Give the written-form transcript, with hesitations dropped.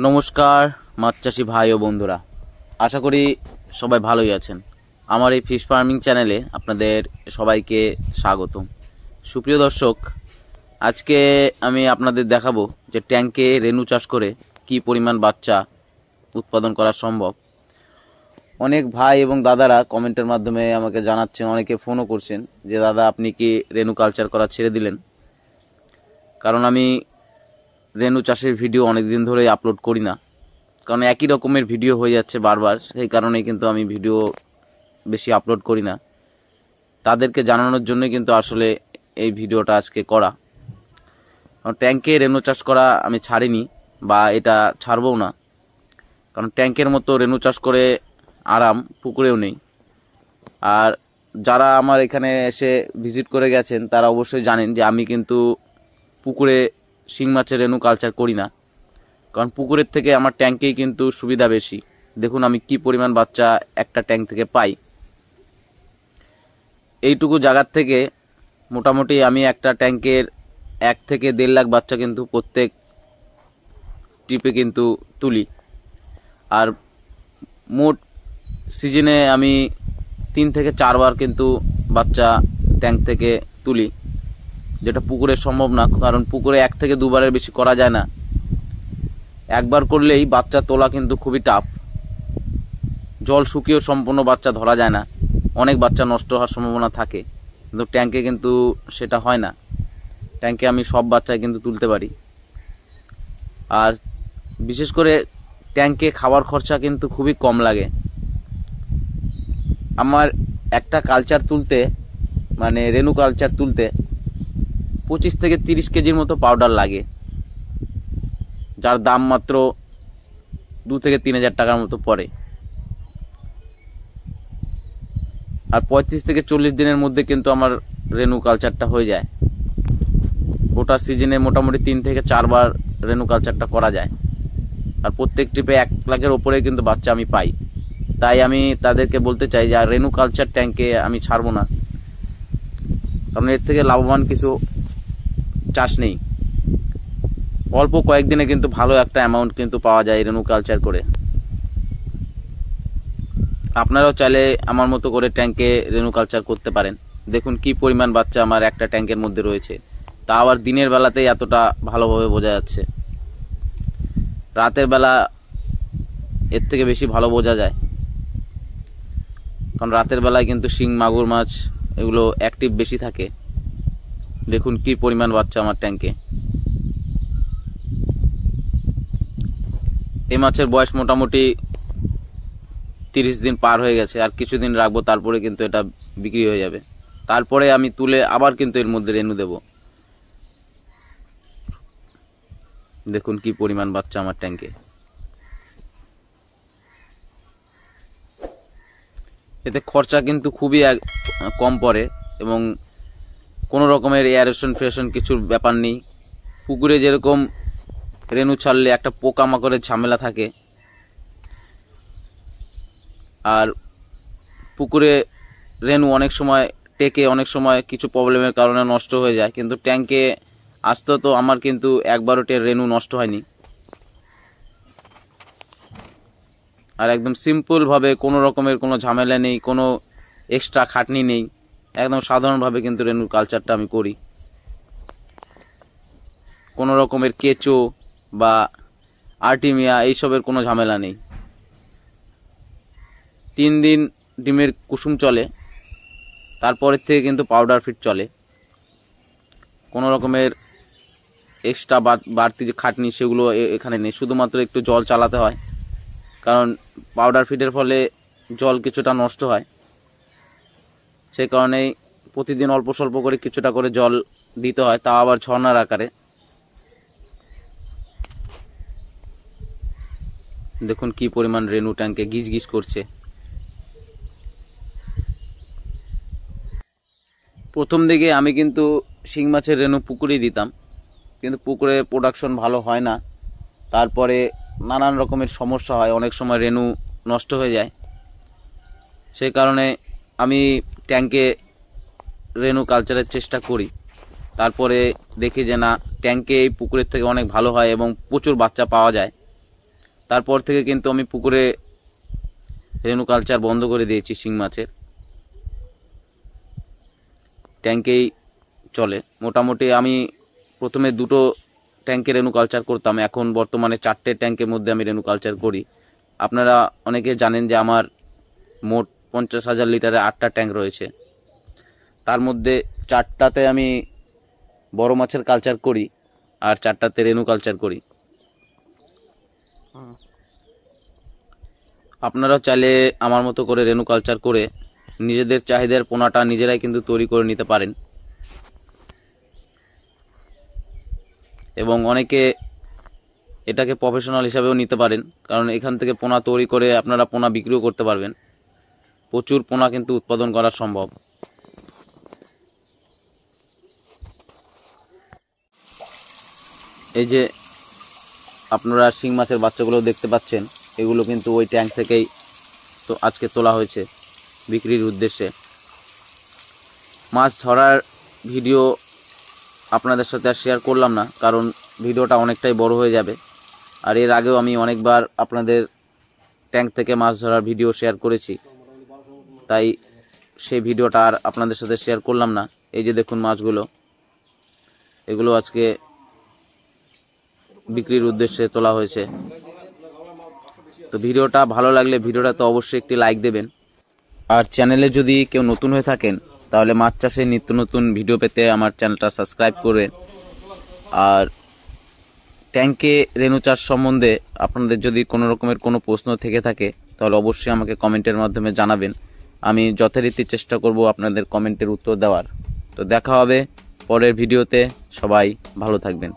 নমস্কার মাছ চাষি ভাই ও বন্ধুরা, আশা করি সবাই ভালোই আছেন। আমার এই ফিশ ফার্মিং চ্যানেলে আপনাদের সবাইকে স্বাগতম। সুপ্রিয় দর্শক, আজকে আমি আপনাদের দেখাবো যে ট্যাঙ্কে রেনু চাষ করে কি পরিমাণ বাচ্চা উৎপাদন করা সম্ভব। অনেক ভাই এবং দাদারা কমেন্টের মাধ্যমে আমাকে জানাচ্ছেন, অনেকে ফোনও করছেন যে দাদা আপনি কি রেনু কালচার করা ছেড়ে দিলেন। কারণ আমি রেনু চাষের ভিডিও অনেক দিন ধরেই আপলোড করি না, কারণ একই রকমের ভিডিও হয়ে যাচ্ছে বারবার, সেই কারণেই কিন্তু আমি ভিডিও বেশি আপলোড করি না। তাদেরকে জানানোর জন্য কিন্তু আসলে এই ভিডিওটা আজকে করা। ট্যাঙ্কে রেনু চাষ করা আমি ছাড়িনি বা এটা ছাড়বও না, কারণ ট্যাঙ্কের মতো রেনু চাষ করে আরাম পুকুরেও নেই। আর যারা আমার এখানে এসে ভিজিট করে গেছেন তারা অবশ্যই জানেন যে আমি কিন্তু পুকুরে শিং মাছের রেনু কালচার করি না, কারণ পুকুরের থেকে আমার ট্যাঙ্কেই কিন্তু সুবিধা বেশি। দেখুন আমি কি পরিমাণ বাচ্চা একটা ট্যাঙ্ক থেকে পাই। এইটুকু জায়গার থেকে মোটামুটি আমি একটা ট্যাঙ্কের 1 থেকে 1.5 লাখ বাচ্চা কিন্তু প্রত্যেক ট্রিপে কিন্তু তুলি। আর মোট সিজনে আমি 3 থেকে 4 বার কিন্তু বাচ্চা ট্যাঙ্ক থেকে তুলি, যেটা পুকুরে সম্ভব না, কারণ পুকুরে 1 থেকে 2 বারের বেশি করা যায় না। একবার করলেই বাচ্চা তোলা কিন্তু খুবই টাফ। জল শুকিয়েও সম্পূর্ণ বাচ্চা ধরা যায় না, অনেক বাচ্চা নষ্ট হওয়ার সম্ভাবনা থাকে, কিন্তু ট্যাঙ্কে কিন্তু সেটা হয় না। ট্যাঙ্কে আমি সব বাচ্চাই কিন্তু তুলতে পারি। আর বিশেষ করে ট্যাঙ্কে খাবার খরচা কিন্তু খুবই কম লাগে। আমার একটা কালচার তুলতে, মানে রেনু কালচার তুলতে 25 থেকে 30 কেজির মতো পাউডার লাগে, যার দাম মাত্র 2 থেকে 3 হাজার টাকার মতো পড়ে। আর 35 থেকে 40 দিনের মধ্যে কিন্তু আমার রেনু কালচারটা হয়ে যায়। গোটা সিজনে মোটামুটি 3 থেকে 4 বার রেনু কালচারটা করা যায়। আর প্রত্যেক ট্রিপে 1 লাখের ওপরে কিন্তু বাচ্চা আমি পাই। তাই আমি তাদেরকে বলতে চাই যে রেনু কালচার ট্যাঙ্কে আমি ছাড়বো না, কারণ এর থেকে লাভবান কিছু চাষ নেই। অল্প কয়েকদিনে কিন্তু ভালো একটা অ্যামাউন্ট কিন্তু পাওয়া যায় রেনু কালচার করে। আপনারাও চাইলে আমার মতো করে ট্যাঙ্কে রেনু কালচার করতে পারেন। দেখুন কি পরিমাণ বাচ্চা আমার একটা ট্যাঙ্কের মধ্যে রয়েছে, তা আবার দিনের বেলাতেই এতটা ভালোভাবে বোঝা যাচ্ছে। রাতের বেলা এর থেকে বেশি ভালো বোঝা যায়, কারণ রাতের বেলায় কিন্তু শিং মাগুর মাছ এগুলো অ্যাক্টিভ বেশি থাকে। দেখুন কি পরিমাণ বাচ্চা আমার ট্যাঙ্কে। এই মাছের বয়স মোটামুটি 30 দিন পার হয়ে গেছে, আর কিছুদিন রাখবো, তারপরে কিন্তু এটা বিক্রি হয়ে যাবে। তারপরে আমি তুলে আবার কিন্তু এর মধ্যে রেনু দেব। দেখুন কি পরিমাণ বাচ্চা আমার ট্যাঙ্কে। এতে খরচা কিন্তু খুবই কম পড়ে এবং কোনো রকমের এয়ারেশন ফ্রেশন কিছুর ব্যাপার নেই। পুকুরে যেরকম রেনু ছাড়লে একটা পোকামাকড়ের ঝামেলা থাকে, আর পুকুরে রেনু অনেক সময় টেকে, অনেক সময় কিছু প্রবলেমের কারণে নষ্ট হয়ে যায়, কিন্তু ট্যাঙ্কে আসতে তো আমার কিন্তু একবারও রেনু নষ্ট হয়নি। আর একদম সিম্পলভাবে, কোনো রকমের কোনো ঝামেলা নেই, কোনো এক্সট্রা খাটনি নেই, একদম সাধারণভাবে কিন্তু রেনু কালচারটা আমি করি। কোনো রকমের কেঁচো বা আর্টিমিয়া এইসবের কোনো ঝামেলা নেই। 3 দিন ডিমের কুসুম চলে, তারপরের থেকে কিন্তু পাউডার ফিড চলে। কোনো রকমের এক্সট্রা বাড়তি যে খাটনি সেগুলো এখানে নেই, শুধুমাত্র একটু জল চালাতে হয়, কারণ পাউডার ফিডের ফলে জল কিছুটা নষ্ট হয়। সেই কারণেই প্রতিদিন অল্প স্বল্প করে কিছুটা করে জল দিতে হয়, তাও আবার ঝর্ণার আকারে। দেখুন কি পরিমাণ রেনু ট্যাঙ্কে গিজ গিজ করছে। প্রথম দিকে আমি কিন্তু শিং মাছের রেনু পুকুরেই দিতাম, কিন্তু পুকুরে প্রোডাকশন ভালো হয় না। তারপরে নানান রকমের সমস্যা হয়, অনেক সময় রেনু নষ্ট হয়ে যায়। সেই কারণে আমি ট্যাঙ্কে রেনু কালচারের চেষ্টা করি। তারপরে দেখি যে না, ট্যাঙ্কে এই পুকুরের থেকে অনেক ভালো হয় এবং প্রচুর বাচ্চা পাওয়া যায়। তারপর থেকে কিন্তু আমি পুকুরে রেনু কালচার বন্ধ করে দিয়েছি। শিং মাছের ট্যাঙ্কেই চলে। মোটামুটি আমি প্রথমে 2টো ট্যাঙ্কে রেনু কালচার করতাম, এখন বর্তমানে 4টে ট্যাঙ্কের মধ্যে আমি রেনু কালচার করি। আপনারা অনেকে জানেন যে আমার মোট 50,000 লিটারে 8টা ট্যাঙ্ক রয়েছে। তার মধ্যে 4টাতে আমি বড় মাছের কালচার করি আর 4টাতে রেনু কালচার করি। আপনারাও চাইলে আমার মতো করে রেনু কালচার করে নিজেদের চাহিদার পোনাটা নিজেরাই কিন্তু তৈরি করে নিতে পারেন। এবং অনেকে এটাকে প্রফেশনাল হিসাবেও নিতে পারেন, কারণ এখান থেকে পোনা তৈরি করে আপনারা পোনা বিক্রিও করতে পারবেন। প্রচুর পোনা কিন্তু উৎপাদন করা সম্ভব। এই যে আপনারা শিং মাছের বাচ্চাগুলো দেখতে পাচ্ছেন, এগুলো কিন্তু ওই ট্যাঙ্ক থেকেই তো আজকে তোলা হয়েছে বিক্রির উদ্দেশ্যে। মাছ ধরার ভিডিও আপনাদের সাথে আর শেয়ার করলাম না, কারণ ভিডিওটা অনেকটাই বড় হয়ে যাবে। আর এর আগেও আমি অনেকবার আপনাদের ট্যাঙ্ক থেকে মাছ ধরার ভিডিও শেয়ার করেছি, তাই সেই ভিডিওটা আর আপনাদের সাথে শেয়ার করলাম না। এই যে দেখুন মাছগুলো, এগুলো আজকে বিক্রির উদ্দেশ্যে তোলা হয়েছে। তো ভিডিওটা ভালো লাগলে ভিডিওটা তো অবশ্যই একটি লাইক দেবেন। আর চ্যানেলে যদি কেউ নতুন হয়ে থাকেন তাহলে মাছ চাষে নিত্য নতুন ভিডিও পেতে আমার চ্যানেলটা সাবস্ক্রাইব করবেন। আর ট্যাঙ্কে রেনু চাষ সম্বন্ধে আপনাদের যদি কোনো রকমের কোনো প্রশ্ন থেকে থাকে তাহলে অবশ্যই আমাকে কমেন্টের মাধ্যমে জানাবেন। আমি যথারীতি চেষ্টা করব আপনাদের কমেন্টের উত্তর দেওয়ার। তো দেখা হবে পরের ভিডিওতে। সবাই ভালো থাকবেন।